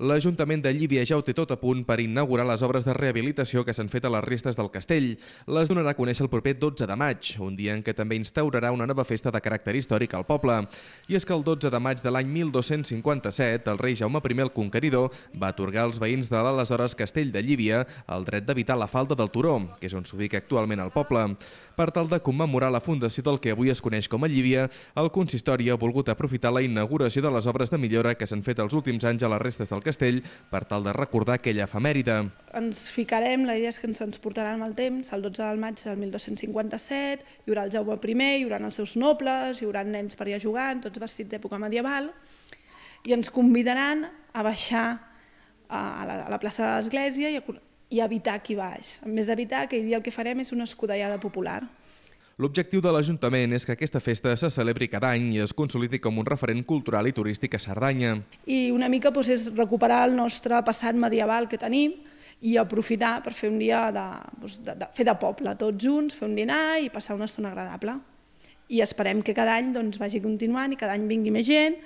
L'Ajuntament de Llívia ja ho té tot a punt per inaugurar les obres de rehabilitació que s'han fet a les restes del castell. Les donarà a conèixer el proper 12 de maig, un dia en què també instaurarà una nova festa de caràcter històric al poble. I és que el 12 de maig de l'any 1257, el rei Jaume I el Conqueridor va atorgar als veïns de l'aleshores castell de Llívia el dret d'habitar la falda del Turó, que és on s'ubica actualment el poble. Per tal de commemorar la fundació del que avui es coneix com a Llívia, el consistori ha volgut aprofitar la inauguració de les obres de millora que s'han fet els últims anys a les restes del castell per tal de recordar aquella efemèride. Ens ficarem, la idea és que ens portarà amb el temps, el 12 de maig del 1257, hi haurà el Jaume I, hi haurà els seus nobles, hi haurà nens per allà jugant, tots vestits d'època medieval, i ens convidaran a baixar a la plaça de l'Església i habitar aquí baix. A més d'habitar, aquell dia el que farem és una escudellada popular. L'objectiu de l'Ajuntament és que aquesta festa se celebri cada any i es consolidi com un referent cultural i turístic a Cerdanya. I una mica és recuperar el nostre passat medieval que tenim i aprofitar per fer un dia fer de poble, tots junts, fer un dinar i passar una estona agradable. I esperem que cada any vagi continuant i cada any vingui més gent.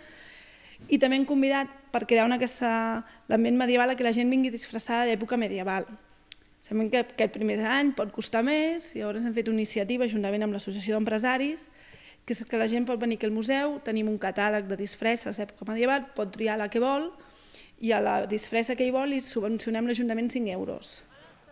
I també hem convidat per crear l'ambient medieval a que la gent vingui disfressada d'època medieval. Sabem que aquest primer any pot costar més i llavors hem fet una iniciativa juntament amb l'Associació d'Empresaris que és que la gent pot venir aquí al museu, tenim un catàleg de disfresses d'època medieval, pot triar la que vol i a la disfressa que hi vol li subvencionem l'Ajuntament 5 euros.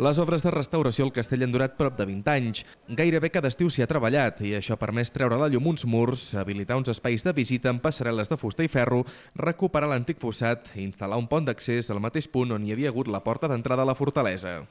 Les obres de restauració al castell han durat prop de 20 anys. Gairebé cada estiu s'hi ha treballat i això ha permès treure a la llum uns murs, habilitar uns espais de visita amb passarel·les de fusta i ferro, recuperar l'antic fossat i instal·lar un pont d'accés al mateix punt on hi havia hagut la porta d'entrada a la fortalesa.